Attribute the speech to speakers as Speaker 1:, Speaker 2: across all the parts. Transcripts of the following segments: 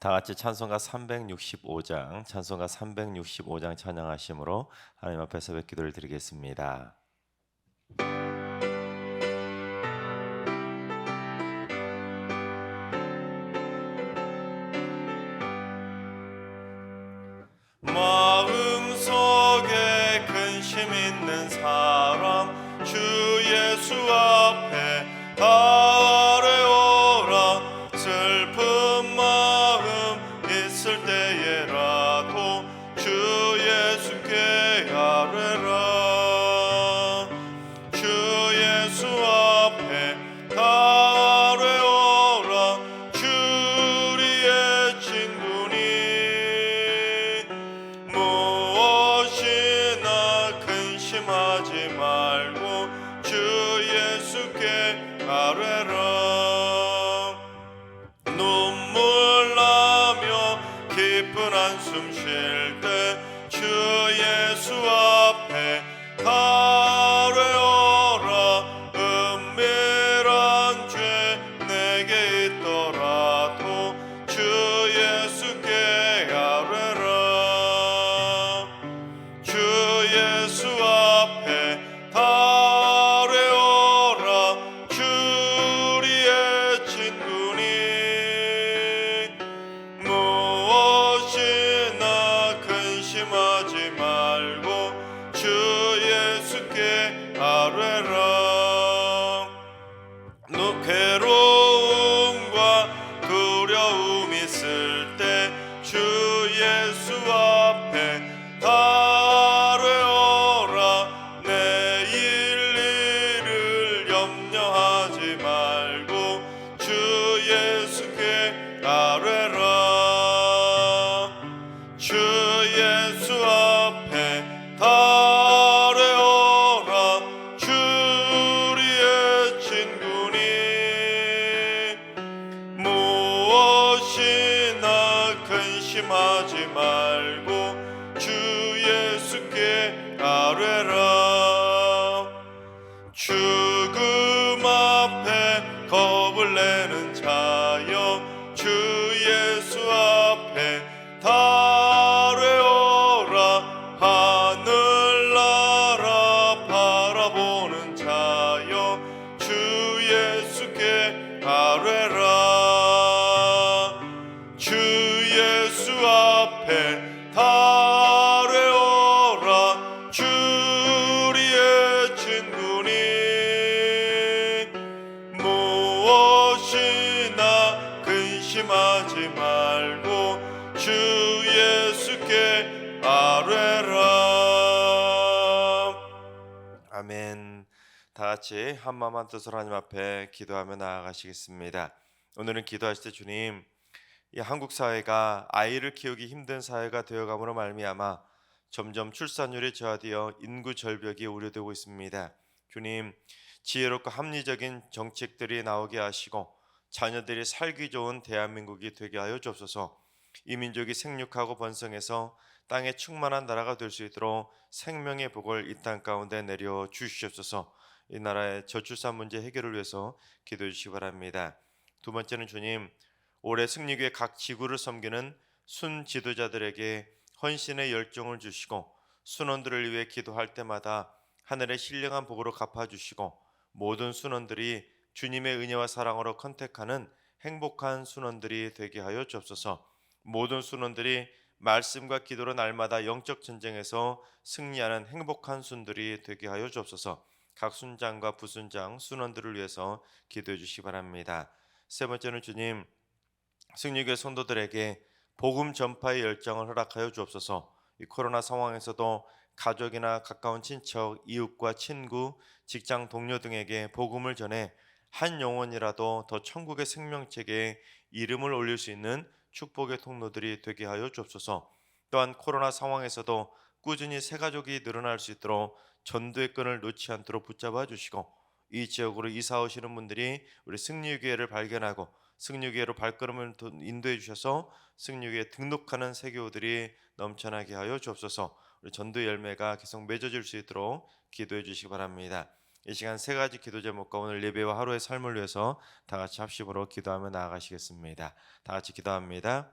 Speaker 1: 다 같이 찬송가 365장 찬양하심으로 하나님 앞에서 뵙 기도를 드리겠습니다. 마음속에 근심 있는 사람 주 예수 앞에 아뢰오라. 슬픈 마음 있을 때에라도 주 예수께 아뢰라. 주 예수 앞에 아뢰오라. 주리의 친구니 무엇이나 근심하지 말고 주 예수께 아뢰라. 눈물 나며 깊은 한숨 쉴 때 주 예수 앞에 아뢰오라. 은밀한 죄 내게 있더라도 주 예수께 아뢰라. 주 예수 앞에 아뢰오라. 주리의 친구니 무엇이나 근심하지 말고 주 예수께 아뢰라. 괴로움과 두려움 있을 때 주 예수 앞에 아뢰오라. 내일 일을 염려하지 말고 주 예수께 아뢰라. 주 예수 앞에 아뢰오라. 주리의 친구니 무엇이나 근심하지 말고 주 예수께 아뢰라. 죽음 앞에 겁을 내는 자여 주 예수 앞에 아뢰오라. 하늘나라 바라보는 자여 주 예수께 아뢰라. 주 예수 앞에 아뢰오라. 주리의 친구니 무엇이나 근심하지 말고 주 예수께 아뢰라. 아멘. 다 같이 한 마음 한 뜻으로 하나님 앞에 기도하며 나아가시겠습니다. 오늘은 기도하실 때 주님, 이 한국 사회가 아이를 키우기 힘든 사회가 되어감으로 말미암아 점점 출산율이 저하되어 인구 절벽이 우려되고 있습니다. 주님, 지혜롭고 합리적인 정책들이 나오게 하시고 자녀들이 살기 좋은 대한민국이 되게 하여 주옵소서. 이 민족이 생육하고 번성해서 땅에 충만한 나라가 될 수 있도록 생명의 복을 이 땅 가운데 내려 주시옵소서. 이 나라의 저출산 문제 해결을 위해서 기도해 주시기 바랍니다. 두 번째는 주님, 올해 승리교회 각 지구를 섬기는 순 지도자들에게 헌신의 열정을 주시고 순원들을 위해 기도할 때마다 하늘의 신령한 복으로 갚아주시고 모든 순원들이 주님의 은혜와 사랑으로 컨택하는 행복한 순원들이 되게 하여 주옵소서. 모든 순원들이 말씀과 기도로 날마다 영적 전쟁에서 승리하는 행복한 순들이 되게 하여 주옵소서. 각 순장과 부순장 순원들을 위해서 기도해 주시기 바랍니다. 세 번째는 주님, 승리교회 성도들에게 복음 전파의 열정을 허락하여 주옵소서. 이 코로나 상황에서도 가족이나 가까운 친척, 이웃과 친구, 직장 동료 등에게 복음을 전해 한 영혼이라도 더 천국의 생명책에 이름을 올릴 수 있는 축복의 통로들이 되게 하여 주옵소서. 또한 코로나 상황에서도 꾸준히 새가족이 늘어날 수 있도록 전도의 끈을 놓지 않도록 붙잡아 주시고 이 지역으로 이사 오시는 분들이 우리 승리교회를 발견하고 승리교회로 발걸음을 인도해 주셔서 승리교회에 등록하는 세교우들이 넘쳐나게 하여 주옵소서. 우리 전도의 열매가 계속 맺어질 수 있도록 기도해 주시기 바랍니다. 이 시간 세 가지 기도 제목과 오늘 예배와 하루의 삶을 위해서 다 같이 합심으로 기도하며 나아가시겠습니다. 다 같이 기도합니다.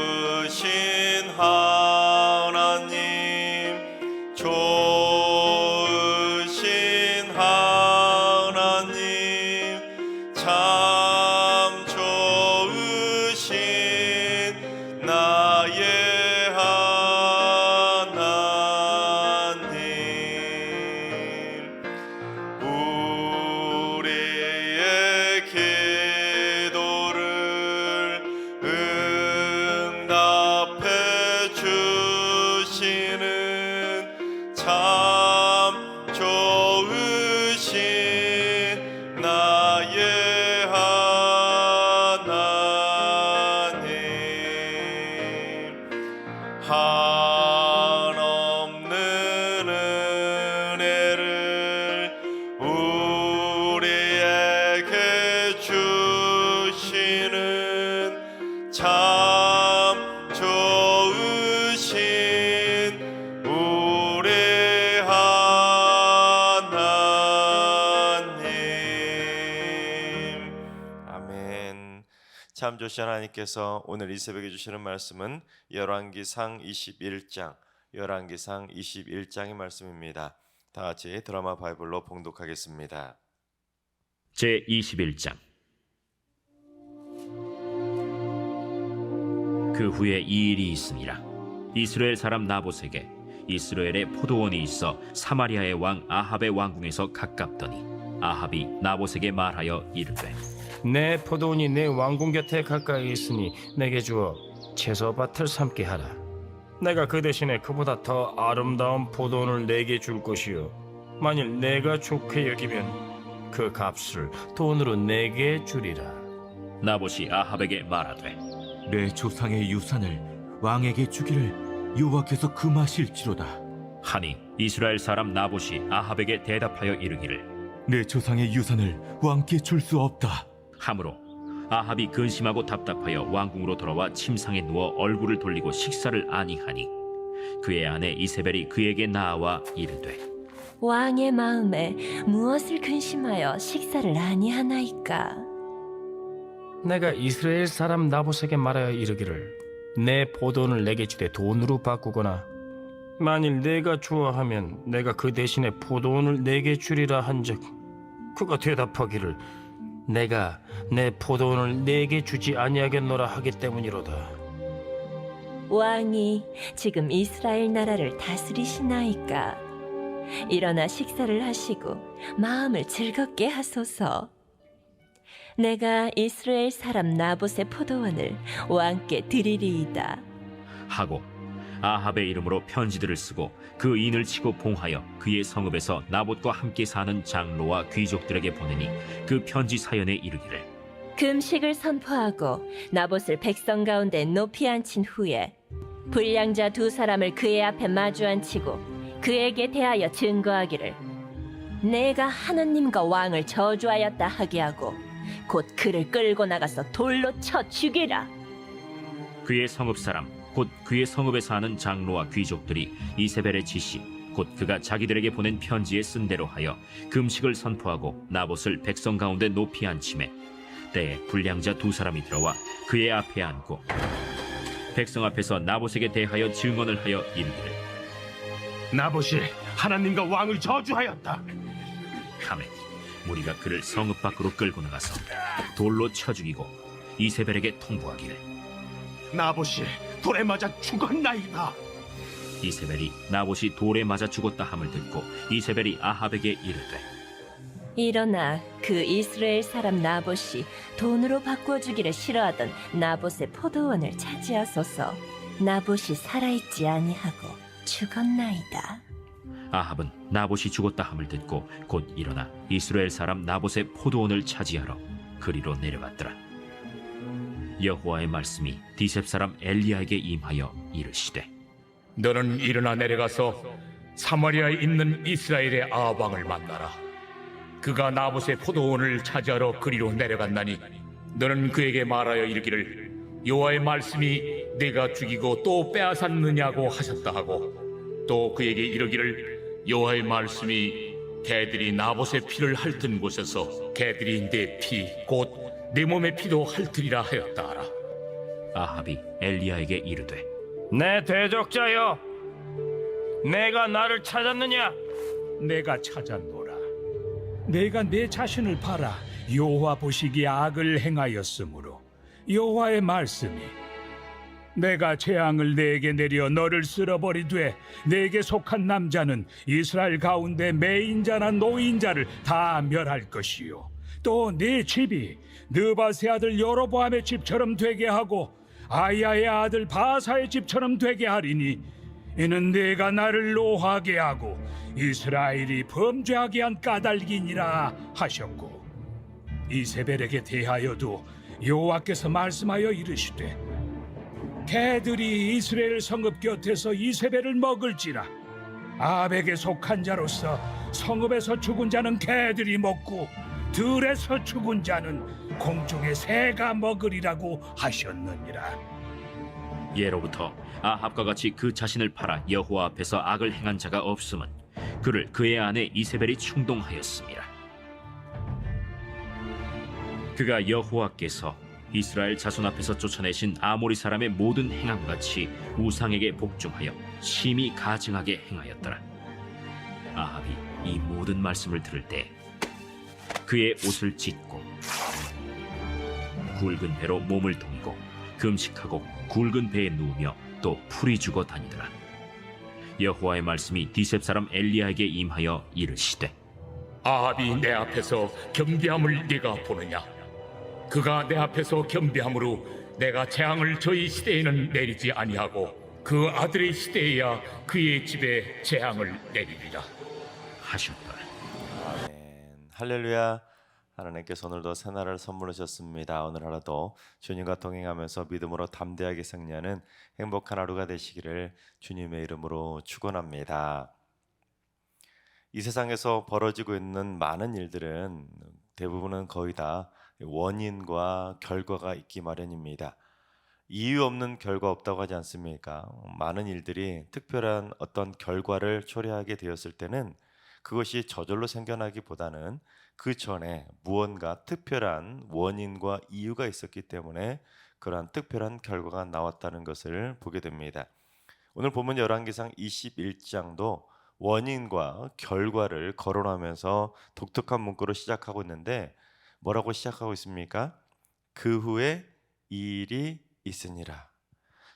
Speaker 1: 좋으신 하나님, 좋으신 하나님, 참 좋으신 나의 하나님. 우리의 기도를 응답해 주시는 참 좋으신 나의 하나님. 한없는 은혜를 우리에게 주시는 참 좋으신 우리 하나님. 아멘. 참 좋으신 하나님께서 오늘 이 새벽에 주시는 말씀은 열왕기상 21장의 말씀입니다. 다 같이 드라마 바이블로 봉독하겠습니다.
Speaker 2: 제21장. 그 후에 이 일이 있으니라. 이스라엘 사람 나봇에게 이스라엘에 포도원이 있어 사마리아의 왕 아합의 왕궁에서 가깝더니 아합이 나봇에게 말하여 이르되
Speaker 3: 내 포도원이 내 왕궁 곁에 가까이 있으니 내게 주어 채소밭을 삼게 하라. 내가 그 대신에 그보다 더 아름다운 포도원을 내게 줄 것이요 만일 내가 좋게 여기면 그 값을 돈으로 내게 주리라.
Speaker 2: 나봇이 아합에게 말하되
Speaker 4: 내 조상의 유산을 왕에게 주기를 여호와께서 금하실지로다.
Speaker 2: 하니 이스라엘 사람 나봇이 아합에게 대답하여 이르기를
Speaker 4: 내 조상의 유산을 왕께 줄 수 없다.
Speaker 2: 하므로 아합이 근심하고 답답하여 왕궁으로 돌아와 침상에 누워 얼굴을 돌리고 식사를 아니하니 그의 아내 이세벨이 그에게 나아와 이르되
Speaker 5: 왕의 마음에 무엇을 근심하여 식사를 아니하나이까?
Speaker 3: 내가 이스라엘 사람 나봇에게 말하여 이르기를 내 포도원을 내게 주되 돈으로 바꾸거나 만일 내가 좋아하면 내가 그 대신에 포도원을 내게 주리라 한즉 그가 대답하기를 내가 내 포도원을 내게 주지 아니하겠노라 하기 때문이로다.
Speaker 5: 왕이 지금 이스라엘 나라를 다스리시나이까? 일어나 식사를 하시고 마음을 즐겁게 하소서. 내가 이스라엘 사람 나봇의 포도원을 왕께 드리리이다.
Speaker 2: 하고 아합의 이름으로 편지들을 쓰고 그 인을 치고 봉하여 그의 성읍에서 나봇과 함께 사는 장로와 귀족들에게 보내니 그 편지 사연에 이르기를
Speaker 5: 금식을 선포하고 나봇을 백성 가운데 높이 앉힌 후에 불량자 두 사람을 그의 앞에 마주 앉히고 그에게 대하여 증거하기를 내가 하느님과 왕을 저주하였다 하게 하고 곧 그를 끌고 나가서 돌로 쳐 죽이라.
Speaker 2: 그의 성읍 사람 곧 그의 성읍에 사는 장로와 귀족들이 이세벨의 지시 곧 그가 자기들에게 보낸 편지에 쓴 대로 하여 금식을 선포하고 나봇을 백성 가운데 높이 앉히매 때에 불량자 두 사람이 들어와 그의 앞에 앉고 백성 앞에서 나봇에게 대하여 증언을 하여 이르기를
Speaker 6: 나봇이 하나님과 왕을 저주하였다.
Speaker 2: 하매 무리가 그를 성읍 밖으로 끌고 나가서 돌로 쳐 죽이고 이세벨에게 통보하기를
Speaker 6: 나봇이 돌에 맞아 죽었나이다.
Speaker 2: 이세벨이 나봇이 돌에 맞아 죽었다 함을 듣고 이세벨이 아합에게 이르되
Speaker 5: 일어나 그 이스라엘 사람 나봇이 돈으로 바꿔주기를 싫어하던 나봇의 포도원을 차지하소서. 나봇이 살아있지 아니하고 죽었나이다.
Speaker 2: 아합은 나봇이 죽었다 함을 듣고 곧 일어나 이스라엘 사람 나봇의 포도원을 차지하러 그리로 내려갔더라. 여호와의 말씀이 디셉 사람 엘리야에게 임하여 이르시되
Speaker 6: 너는 일어나 내려가서 사마리아에 있는 이스라엘의 아합 왕을 만나라. 그가 나봇의 포도원을 차지하러 그리로 내려간다니 너는 그에게 말하여 이르기를 여호와의 말씀이 내가 죽이고 또 빼앗았느냐고 하셨다 하고 또 그에게 이르기를 여호와의 말씀이 개들이 나봇의 피를 핥은 곳에서 개들이 내 피 곧 내 몸의 피도 핥으리라 하였다 하라.
Speaker 2: 아합이 엘리야에게 이르되
Speaker 3: 내 대적자여, 내가 나를 찾았느냐?
Speaker 6: 내가 찾았노라. 내가 내 자신을 팔아 여호와 보시기에 악을 행하였으므로 여호와의 말씀이 내가 재앙을 내게 내려 너를 쓸어버리되 내게 속한 남자는 이스라엘 가운데 매인자나 노인자를 다 멸할 것이요 또 네 집이 느바세 아들 여로보암의 집처럼 되게 하고 아야의 아들 바사의 집처럼 되게 하리니 이는 내가 나를 노하게 하고 이스라엘이 범죄하게 한 까닭이니라 하셨고 이세벨에게 대하여도 여호와께서 말씀하여 이르시되 개들이 이스라엘 성읍 곁에서 이세벨을 먹을지라 아합에게 속한 자로서 성읍에서 죽은 자는 개들이 먹고 들에서 죽은 자는 공중의 새가 먹으리라고 하셨느니라.
Speaker 2: 예로부터 아합과 같이 그 자신을 팔아 여호와 앞에서 악을 행한 자가 없음은 그를 그의 아내 이세벨이 충동하였습니다. 그가 여호와께서 이스라엘 자손 앞에서 쫓아내신 아모리 사람의 모든 행함같이 우상에게 복종하여 심히 가증하게 행하였더라. 아합이 이 모든 말씀을 들을 때 그의 옷을 찢고 굵은 배로 몸을 동이고 금식하고 굵은 배에 누우며 또 풀이 죽어 다니더라. 여호와의 말씀이 디셉 사람 엘리야에게 임하여 이르시되
Speaker 6: 아합이 내 앞에서 겸비함을 네가 보느냐? 그가 내 앞에서 겸비함으로 내가 재앙을 저희 시대에는 내리지 아니하고 그 아들의 시대에야 그의 집에 재앙을 내리리라
Speaker 2: 하셨더라.
Speaker 1: 아멘. 할렐루야. 하나님께서 오늘도 새날을 선물해 주셨습니다. 오늘 하루도 주님과 동행하면서 믿음으로 담대하게 승리하는 행복한 하루가 되시기를 주님의 이름으로 축원합니다. 이 세상에서 벌어지고 있는 많은 일들은 대부분은 거의 다 원인과 결과가 있기 마련입니다. 이유 없는 결과 없다고 하지 않습니까? 많은 일들이 특별한 어떤 결과를 초래하게 되었을 때는 그것이 저절로 생겨나기보다는 그 전에 무언가 특별한 원인과 이유가 있었기 때문에 그러한 특별한 결과가 나왔다는 것을 보게 됩니다. 오늘 본문 열왕기상 21장도 원인과 결과를 거론하면서 독특한 문구로 시작하고 있는데 뭐라고 시작하고 있습니까? 그 후에 이 일이 있으니라.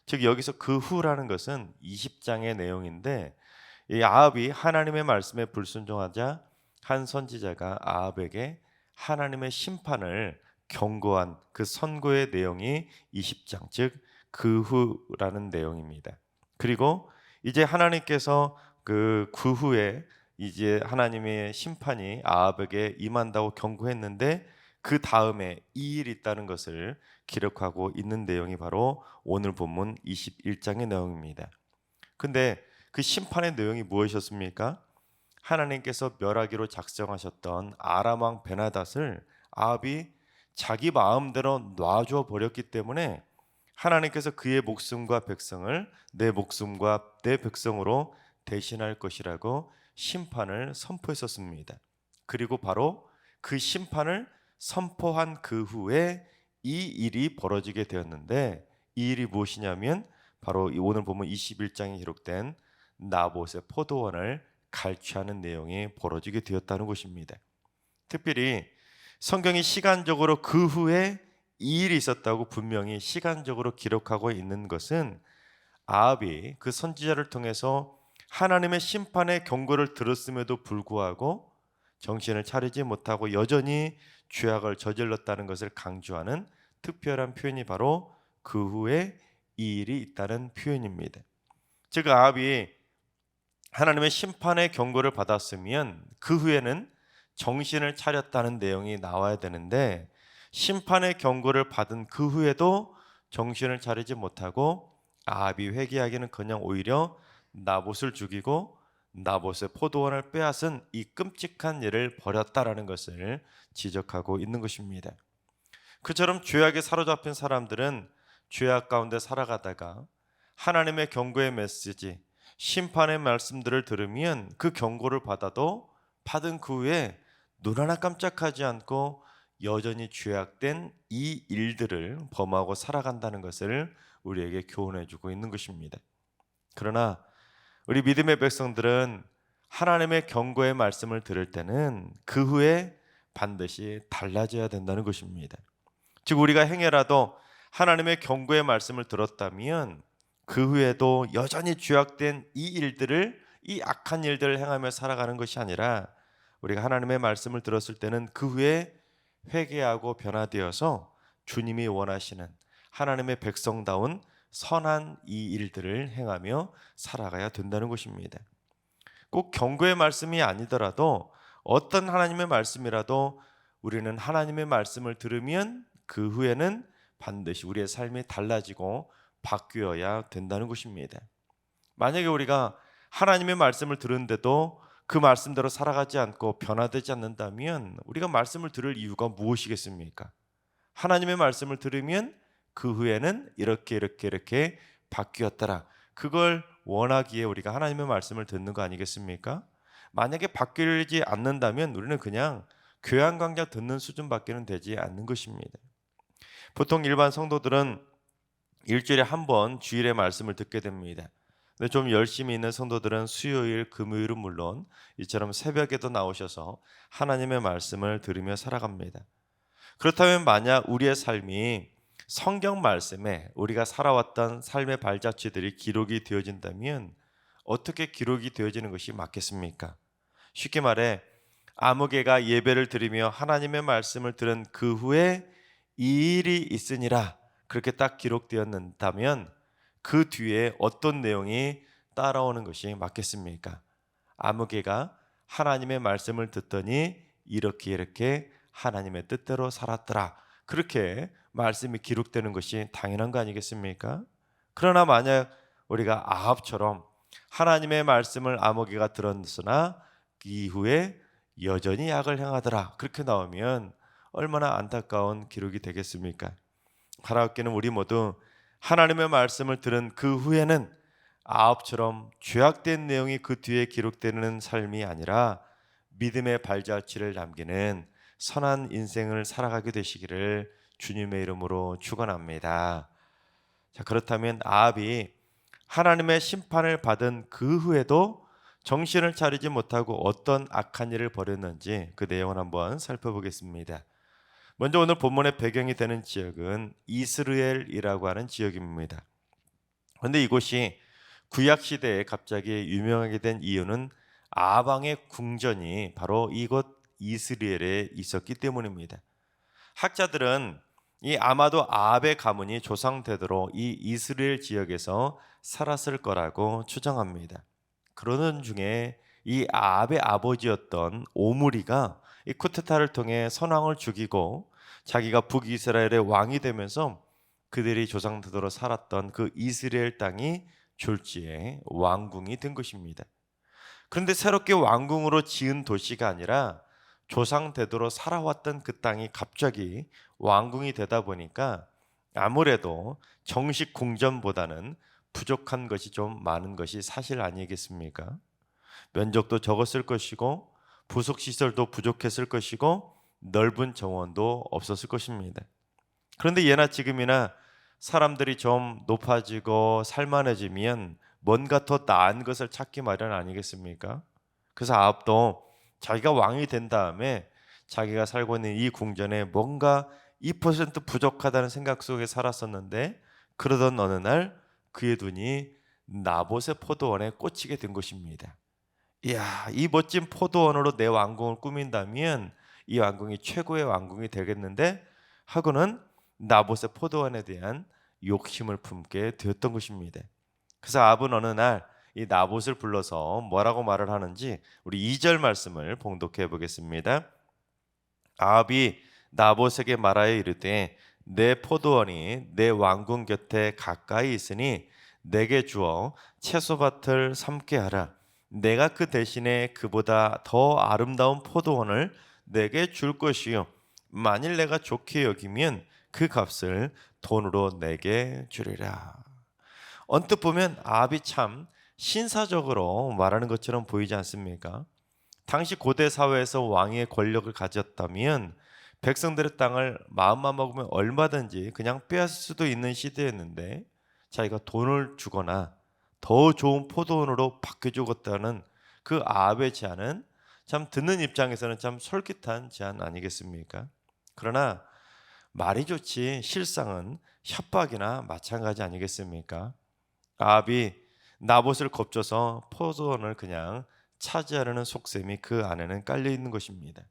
Speaker 1: 즉 여기서 그 후라는 것은 20장의 내용인데 이 아합이 하나님의 말씀에 불순종하자 한 선지자가 아합에게 하나님의 심판을 경고한 그 선고의 내용이 20장 즉 그 후라는 내용입니다. 그리고 이제 하나님께서 그 후에 이제 하나님의 심판이 아합에게 임한다고 경고했는데 그 다음에 이 일이 있다는 것을 기록하고 있는 내용이 바로 오늘 본문 21장의 내용입니다. 근데 그 심판의 내용이 무엇이었습니까? 하나님께서 멸하기로 작정하셨던 아람 왕 베나닷을 아합이 자기 마음대로 놔줘 버렸기 때문에 하나님께서 그의 목숨과 백성을 내 목숨과 내 백성으로 대신할 것이라고 심판을 선포했었습니다. 그리고 바로 그 심판을 선포한 그 후에 이 일이 벌어지게 되었는데 이 일이 무엇이냐면 바로 오늘 보면 21장에 기록된 나봇의 포도원을 갈취하는 내용이 벌어지게 되었다는 것입니다. 특별히 성경이 시간적으로 그 후에 이 일이 있었다고 분명히 시간적으로 기록하고 있는 것은 아합이 그 선지자를 통해서 하나님의 심판의 경고를 들었음에도 불구하고 정신을 차리지 못하고 여전히 죄악을 저질렀다는 것을 강조하는 특별한 표현이 바로 그 후에 이 일이 있다는 표현입니다. 즉 아합이 하나님의 심판의 경고를 받았으면 그 후에는 정신을 차렸다는 내용이 나와야 되는데 심판의 경고를 받은 그 후에도 정신을 차리지 못하고 아합이 회개하기는커녕 오히려 나봇을 죽이고 나봇의 포도원을 빼앗은 이 끔찍한 일을 벌였다라는 것을 지적하고 있는 것입니다. 그처럼 죄악에 사로잡힌 사람들은 죄악 가운데 살아가다가 하나님의 경고의 메시지, 심판의 말씀들을 들으면 그 경고를 받아도 받은 그 후에 눈 하나 깜짝하지 않고 여전히 죄악된 이 일들을 범하고 살아간다는 것을 우리에게 교훈해 주고 있는 것입니다. 그러나 우리 믿음의 백성들은 하나님의 경고의 말씀을 들을 때는 그 후에 반드시 달라져야 된다는 것입니다. 즉 우리가 행여라도 하나님의 경고의 말씀을 들었다면 그 후에도 여전히 죄악된 이 악한 일들을 행하며 살아가는 것이 아니라 우리가 하나님의 말씀을 들었을 때는 그 후에 회개하고 변화되어서 주님이 원하시는 하나님의 백성다운 선한 이 일들을 행하며 살아가야 된다는 것입니다. 꼭 경고의 말씀이 아니더라도 어떤 하나님의 말씀이라도 우리는 하나님의 말씀을 들으면 그 후에는 반드시 우리의 삶이 달라지고 바뀌어야 된다는 것입니다. 만약에 우리가 하나님의 말씀을 들은데도 그 말씀대로 살아가지 않고 변화되지 않는다면 우리가 말씀을 들을 이유가 무엇이겠습니까? 하나님의 말씀을 들으면 그 후에는 이렇게 바뀌었더라. 그걸 원하기에 우리가 하나님의 말씀을 듣는 거 아니겠습니까? 만약에 바뀌지 않는다면 우리는 그냥 교양 강좌 듣는 수준밖에는 되지 않는 것입니다. 보통 일반 성도들은 일주일에 한 번 주일의 말씀을 듣게 됩니다. 근데 좀 열심히 있는 성도들은 수요일, 금요일은 물론 이처럼 새벽에도 나오셔서 하나님의 말씀을 들으며 살아갑니다. 그렇다면 만약 우리의 삶이 성경 말씀에 우리가 살아왔던 삶의 발자취들이 기록이 되어진다면 어떻게 기록이 되어지는 것이 맞겠습니까? 쉽게 말해 아무개가 예배를 드리며 하나님의 말씀을 들은 그 후에 이 일이 있으니라 그렇게 딱 기록되었다면 그 뒤에 어떤 내용이 따라오는 것이 맞겠습니까? 아무개가 하나님의 말씀을 듣더니 이렇게 하나님의 뜻대로 살았더라. 그렇게 말씀이 기록되는 것이 당연한 거 아니겠습니까? 그러나 만약 우리가 아합처럼 하나님의 말씀을 아무개가 들었으나 이후에 여전히 악을 행하더라. 그렇게 나오면 얼마나 안타까운 기록이 되겠습니까? 바라옵기는 우리 모두 하나님의 말씀을 들은 그 후에는 아합처럼 죄악된 내용이 그 뒤에 기록되는 삶이 아니라 믿음의 발자취를 남기는 선한 인생을 살아가게 되시기를 주님의 이름으로 축원합니다. 자, 그렇다면 아합이 하나님의 심판을 받은 그 후에도 정신을 차리지 못하고 어떤 악한 일을 벌였는지 그 내용을 한번 살펴보겠습니다. 먼저 오늘 본문의 배경이 되는 지역은 이스라엘이라고 하는 지역입니다. 그런데 이곳이 구약 시대에 갑자기 유명하게 된 이유는 아합 왕의 궁전이 바로 이곳 이스라엘에 있었기 때문입니다. 학자들은 이 아마도 아합의 가문이 조상되도록 이 이스라엘 지역에서 살았을 거라고 추정합니다. 그러는 중에 이 아합의 아버지였던 오므리가 이 쿠데타를 통해 선왕을 죽이고 자기가 북이스라엘의 왕이 되면서 그들이 조상되도록 살았던 그 이스라엘 땅이 졸지에 왕궁이 된 것입니다. 그런데 새롭게 왕궁으로 지은 도시가 아니라 조상되도록 살아왔던 그 땅이 갑자기 왕궁이 되다 보니까 아무래도 정식 궁전보다는 부족한 것이 좀 많은 것이 사실 아니겠습니까? 면적도 적었을 것이고 부속시설도 부족했을 것이고 넓은 정원도 없었을 것입니다. 그런데 예나 지금이나 사람들이 좀 높아지고 살만해지면 뭔가 더 나은 것을 찾기 마련 아니겠습니까? 그래서 아합도 자기가 왕이 된 다음에 자기가 살고 있는 이 궁전에 뭔가 2% 부족하다는 생각 속에 살았었는데 그러던 어느 날 그의 눈이 나봇의 포도원에 꽂히게 된 것입니다. 이야, 이 멋진 포도원으로 내 왕궁을 꾸민다면 이 왕궁이 최고의 왕궁이 되겠는데 하고는 나봇의 포도원에 대한 욕심을 품게 되었던 것입니다. 그래서 아합은 어느 날 이 나봇을 불러서 뭐라고 말을 하는지 우리 2절 말씀을 봉독해 보겠습니다. 아합이 나봇에게 말하여 이르되 내 포도원이 내 왕궁 곁에 가까이 있으니 내게 주어 채소밭을 삼게 하라. 내가 그 대신에 그보다 더 아름다운 포도원을 내게 줄 것이요 만일 내가 좋게 여기면 그 값을 돈으로 내게 주리라. 언뜻 보면 아합이 참 신사적으로 말하는 것처럼 보이지 않습니까? 당시 고대 사회에서 왕의 권력을 가졌다면 백성들의 땅을 마음만 먹으면 얼마든지 그냥 빼앗을 수도 있는 시대였는데 자기가 돈을 주거나 더 좋은 포도원으로 바꿔주겠다는 그 아합의 제안은 참 듣는 입장에서는 참 솔깃한 제안 아니겠습니까? 그러나 말이 좋지 실상은 협박이나 마찬가지 아니겠습니까? 아합이 나봇을 겁줘서 포도원을 그냥 차지하려는 속셈이 그 안에는 깔려 있는 것입니다.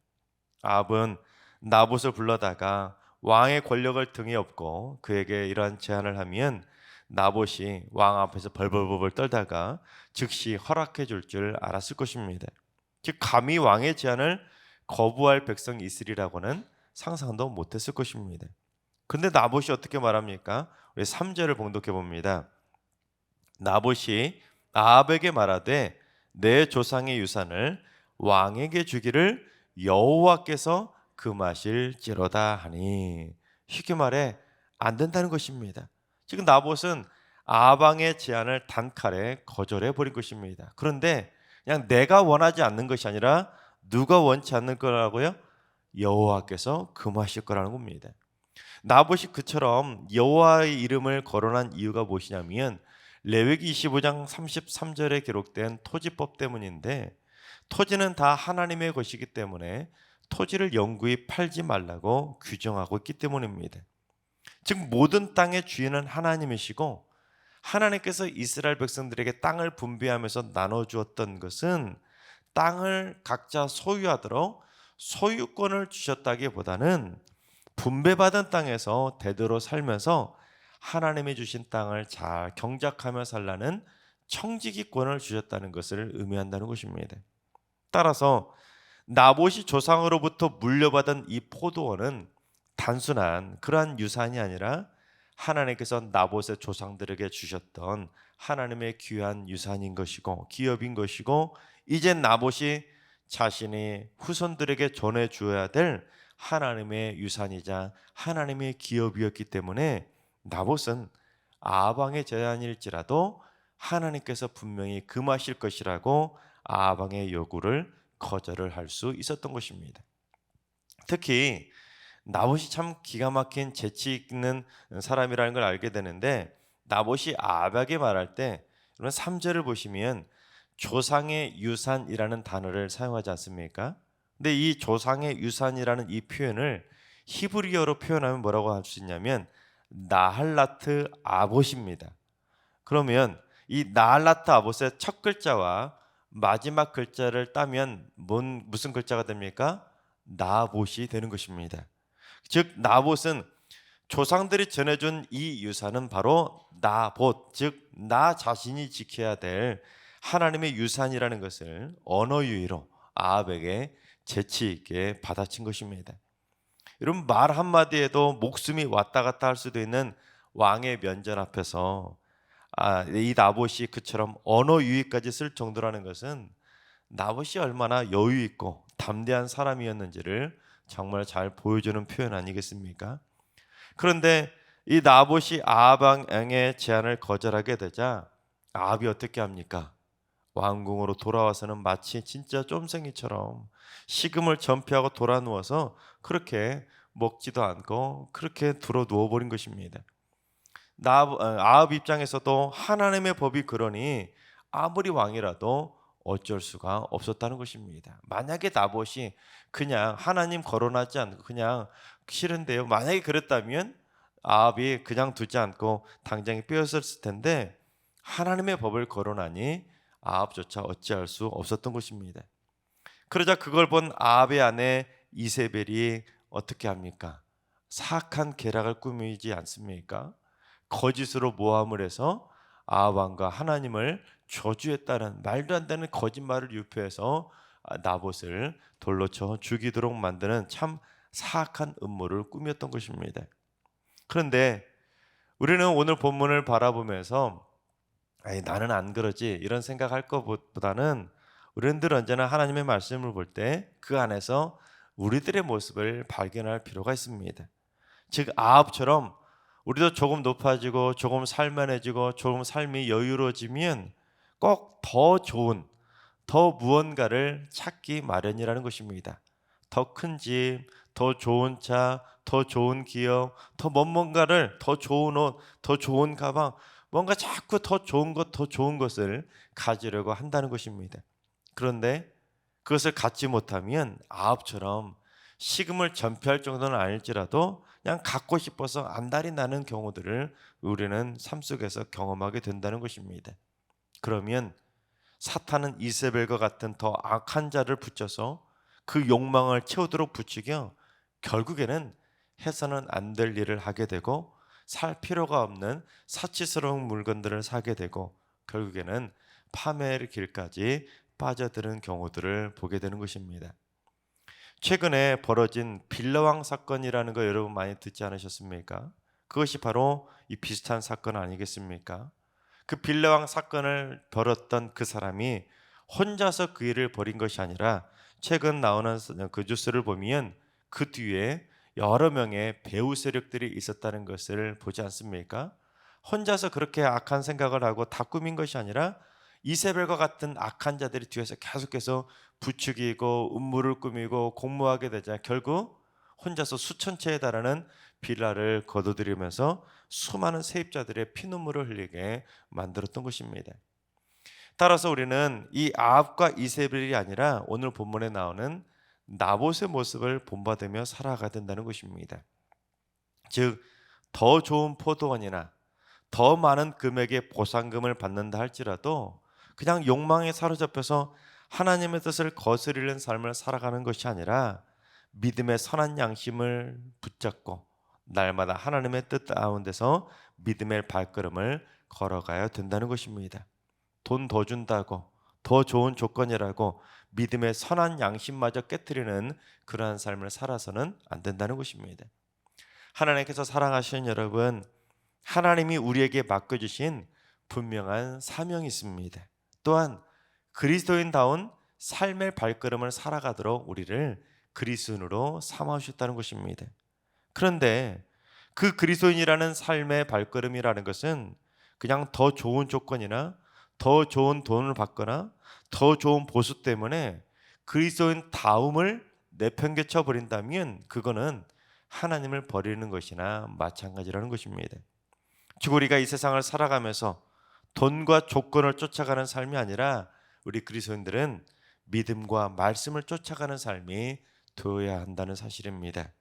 Speaker 1: 아합은 나봇을 불러다가 왕의 권력을 등에 업고 그에게 이러한 제안을 하면 나봇이 왕 앞에서 벌벌벌 떨다가 즉시 허락해 줄 알았을 것입니다. 즉 감히 왕의 제안을 거부할 백성이 있으리라고는 상상도 못했을 것입니다. 근데 나봇이 어떻게 말합니까? 우리 3절을 봉독해 봅니다. 나봇이 아합에게 말하되 내 조상의 유산을 왕에게 주기를 여호와께서 금하실지로다 하니, 쉽게 말해 안 된다는 것입니다. 지금 나봇은 아방의 제안을 단칼에 거절해 버린 것입니다. 그런데 그냥 내가 원하지 않는 것이 아니라 누가 원치 않는 거라고요? 여호와께서 금하실 거라는 겁니다. 나봇이 그처럼 여호와의 이름을 거론한 이유가 무엇이냐면 레위기 25장 33절에 기록된 토지법 때문인데, 토지는 다 하나님의 것이기 때문에 토지를 영구히 팔지 말라고 규정하고 있기 때문입니다. 즉 모든 땅의 주인은 하나님이시고, 하나님께서 이스라엘 백성들에게 땅을 분배하면서 나눠주었던 것은 땅을 각자 소유하도록 소유권을 주셨다기보다는 분배받은 땅에서 대대로 살면서 하나님이 주신 땅을 잘 경작하며 살라는 청지기권을 주셨다는 것을 의미한다는 것입니다. 따라서 나봇이 조상으로부터 물려받은 이 포도원은 단순한 그러한 유산이 아니라 하나님께서 나봇의 조상들에게 주셨던 하나님의 귀한 유산인 것이고 기업인 것이고, 이제 나봇이 자신이 후손들에게 전해주어야 될 하나님의 유산이자 하나님의 기업이었기 때문에 나봇은 아방의 제안일지라도 하나님께서 분명히 금하실 것이라고 아방의 요구를 거절을 할 수 있었던 것입니다. 특히 나봇이 참 기가 막힌 재치 있는 사람이라는 걸 알게 되는데, 나봇이 아합에게 말할 때 이런 3절을 보시면 조상의 유산이라는 단어를 사용하지 않습니까? 근데 이 조상의 유산이라는 이 표현을 히브리어로 표현하면 뭐라고 할 수 있냐면 나할라트 아봇입니다. 그러면 이 나할라트 아봇의 첫 글자와 마지막 글자를 따면 무슨 글자가 됩니까? 나봇이 되는 것입니다. 즉 나봇은 조상들이 전해준 이 유산은 바로 나봇, 즉 나 자신이 지켜야 될 하나님의 유산이라는 것을 언어 유희로 아합에게 재치 있게 받아친 것입니다. 이런 말 한마디에도 목숨이 왔다 갔다 할 수도 있는 왕의 면전 앞에서 이 나봇이 그처럼 언어 유희까지 쓸 정도라는 것은 나봇이 얼마나 여유 있고 담대한 사람이었는지를 정말 잘 보여주는 표현 아니겠습니까? 그런데 이 나봇이 아합 왕의 제안을 거절하게 되자 아합이 어떻게 합니까? 왕궁으로 돌아와서는 마치 진짜 쫌생이처럼 식음을 전폐하고 돌아 누워서 그렇게 먹지도 않고 그렇게 들어 누워버린 것입니다. 아합 입장에서도 하나님의 법이 그러니 아무리 왕이라도 어쩔 수가 없었다는 것입니다. 만약에 나봇이 그냥 하나님 거론하지 않고 그냥 싫은데요, 만약에 그랬다면 아합이 그냥 두지 않고 당장에 빼앗았을 텐데 하나님의 법을 거론하니 아합조차 어찌할 수 없었던 것입니다. 그러자 그걸 본 아합의 아내 이세벨이 어떻게 합니까? 사악한 계략을 꾸미지 않습니까? 거짓으로 모함을 해서 아합 왕과 하나님을 저주했다는 말도 안 되는 거짓말을 유포해서 나봇을 돌로 쳐 죽이도록 만드는 참 사악한 음모를 꾸몄던 것입니다. 그런데 우리는 오늘 본문을 바라보면서 나는 안 그러지 이런 생각할 것보다는 우리들 언제나 하나님의 말씀을 볼 때 그 안에서 우리들의 모습을 발견할 필요가 있습니다. 즉 아합처럼 우리도 조금 높아지고 조금 살만해지고 조금 삶이 여유로워지면 꼭 더 좋은 더 무언가를 찾기 마련이라는 것입니다. 더 큰 집, 더 좋은 차, 더 좋은 기업, 더 뭔가를, 더 좋은 옷, 더 좋은 가방, 뭔가 자꾸 더 좋은 것, 더 좋은 것을 가지려고 한다는 것입니다. 그런데 그것을 갖지 못하면 아합처럼 식음을 전폐할 정도는 아닐지라도 그냥 갖고 싶어서 안달이 나는 경우들을 우리는 삶 속에서 경험하게 된다는 것입니다. 그러면 사탄은 이세벨과 같은 더 악한 자를 붙여서 그 욕망을 채우도록 부추겨 결국에는 해서는 안 될 일을 하게 되고 살 필요가 없는 사치스러운 물건들을 사게 되고 결국에는 파멸의 길까지 빠져드는 경우들을 보게 되는 것입니다. 최근에 벌어진 빌라왕 사건이라는 거 여러분 많이 듣지 않으셨습니까? 그것이 바로 이 비슷한 사건 아니겠습니까? 그 빌라왕 사건을 벌였던 그 사람이 혼자서 그 일을 벌인 것이 아니라 최근 나오는 그 뉴스를 보면 그 뒤에 여러 명의 배후 세력들이 있었다는 것을 보지 않습니까? 혼자서 그렇게 악한 생각을 하고 다 꾸민 것이 아니라 이세벨과 같은 악한 자들이 뒤에서 계속해서 부추기고 음모를 꾸미고 공모하게 되자 결국 혼자서 수천 채에 달하는 빌라를 거둬들이면서 수많은 세입자들의 피눈물을 흘리게 만들었던 것입니다. 따라서 우리는 이 아합과 이세벨이 아니라 오늘 본문에 나오는 나봇의 모습을 본받으며 살아가야 된다는 것입니다. 즉, 더 좋은 포도원이나 더 많은 금액의 보상금을 받는다 할지라도 그냥 욕망에 사로잡혀서 하나님의 뜻을 거스르는 삶을 살아가는 것이 아니라 믿음의 선한 양심을 붙잡고 날마다 하나님의 뜻 가운데서 믿음의 발걸음을 걸어가야 된다는 것입니다. 돈 더 준다고 더 좋은 조건이라고 믿음의 선한 양심마저 깨트리는 그러한 삶을 살아서는 안 된다는 것입니다. 하나님께서 사랑하시는 여러분, 하나님이 우리에게 맡겨주신 분명한 사명이 있습니다. 또한 그리스도인다운 삶의 발걸음을 살아가도록 우리를 그리스도인으로 삼아주셨다는 것입니다. 그런데 그 그리스도인이라는 삶의 발걸음이라는 것은 그냥 더 좋은 조건이나 더 좋은 돈을 받거나 더 좋은 보수 때문에 그리스도인 다움을 내팽개쳐 버린다면 그거는 하나님을 버리는 것이나 마찬가지라는 것입니다. 즉 우리가 이 세상을 살아가면서 돈과 조건을 쫓아가는 삶이 아니라 우리 그리스도인들은 믿음과 말씀을 쫓아가는 삶이 되어야 한다는 사실입니다.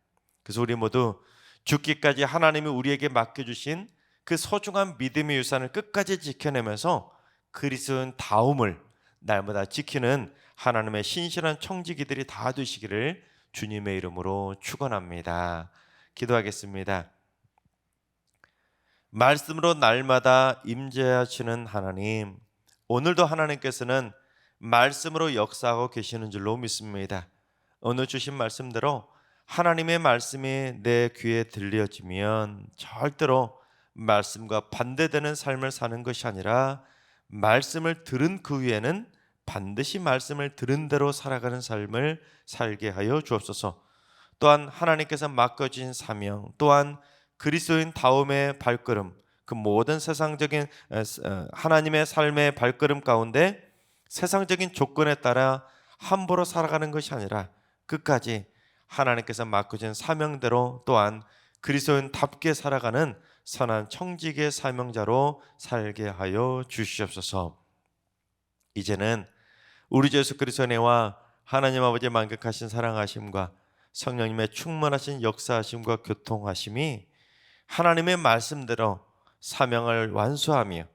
Speaker 1: 그래서 우리 모두 죽기까지 하나님이 우리에게 맡겨주신 그 소중한 믿음의 유산을 끝까지 지켜내면서 그리스도인 다움을 날마다 지키는 하나님의 신실한 청지기들이 다 되시기를 주님의 이름으로 축원합니다. 기도하겠습니다. 말씀으로 날마다 임재하시는 하나님, 오늘도 하나님께서는 말씀으로 역사하고 계시는 줄로 믿습니다. 오늘 주신 말씀대로 하나님의 말씀이 내 귀에 들려지면 절대로 말씀과 반대되는 삶을 사는 것이 아니라 말씀을 들은 그 위에는 반드시 말씀을 들은 대로 살아가는 삶을 살게 하여 주옵소서. 또한 하나님께서 맡겨진 사명, 또한 그리스도인 다움의 발걸음, 그 모든 세상적인 하나님의 삶의 발걸음 가운데 세상적인 조건에 따라 함부로 살아가는 것이 아니라 끝까지 하나님께서 맡겨진 사명대로 또한 그리스도인답게 살아가는 선한 청지기의 사명자로 살게 하여 주시옵소서. 이제는 우리 주 예수 그리스도의 은혜와 하나님 아버지의 만극하신 사랑하심과 성령님의 충만하신 역사하심과 교통하심이 하나님의 말씀대로 사명을 완수하며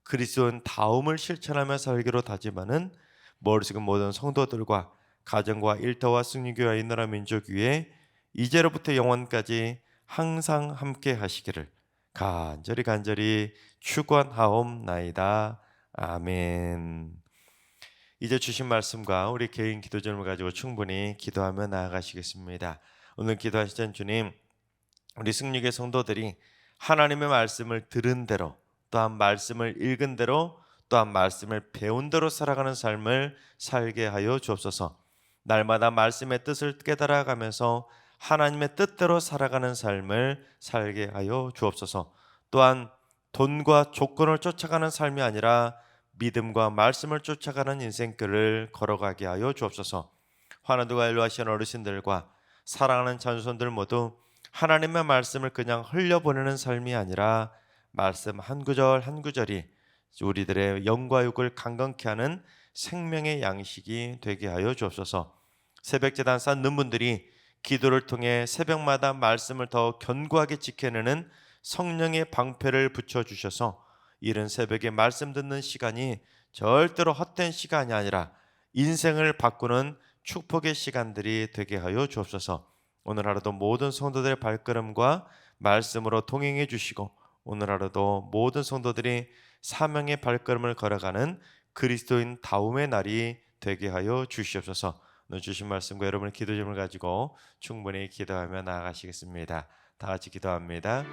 Speaker 1: 그리스도인 다움을 실천하며 살기로 다짐하는 머리숙은 모든 성도들과 가정과 일터와 승리교회와 이 나라 민족 위에 이제로부터 영원까지 항상 함께 하시기를 간절히 축원하옵나이다. 아멘. 이제 주신 말씀과 우리 개인 기도 제목을 가지고 충분히 기도하며 나아가시겠습니다. 오늘 기도하시던 주님, 우리 승리교회 성도들이 하나님의 말씀을 들은 대로 또한 말씀을 읽은 대로 또한 말씀을 배운 대로 살아가는 삶을 살게 하여 주옵소서. 날마다 말씀의 뜻을 깨달아가면서 하나님의 뜻대로 살아가는 삶을 살게 하여 주옵소서. 또한 돈과 조건을 쫓아가는 삶이 아니라 믿음과 말씀을 쫓아가는 인생길을 걸어가게 하여 주옵소서. 환우들과 연로하신 어르신들과 사랑하는 자손들 모두 하나님의 말씀을 그냥 흘려보내는 삶이 아니라 말씀 한 구절 한 구절이 우리들의 영과 육을 강건케 하는 생명의 양식이 되게 하여 주옵소서. 새벽제단 쌓는 분들이 기도를 통해 새벽마다 말씀을 더 견고하게 지켜내는 성령의 방패를 붙여주셔서 이른 새벽에 말씀 듣는 시간이 절대로 헛된 시간이 아니라 인생을 바꾸는 축복의 시간들이 되게 하여 주옵소서. 오늘 하루도 모든 성도들의 발걸음과 말씀으로 동행해 주시고 오늘 하루도 모든 성도들이 사명의 발걸음을 걸어가는 그리스도인 다움의 날이 되게 하여 주시옵소서. 오늘 주신 말씀과 여러분의 기도 제목을 가지고 충분히 기도하며 나아가시겠습니다. 다 같이 기도합니다.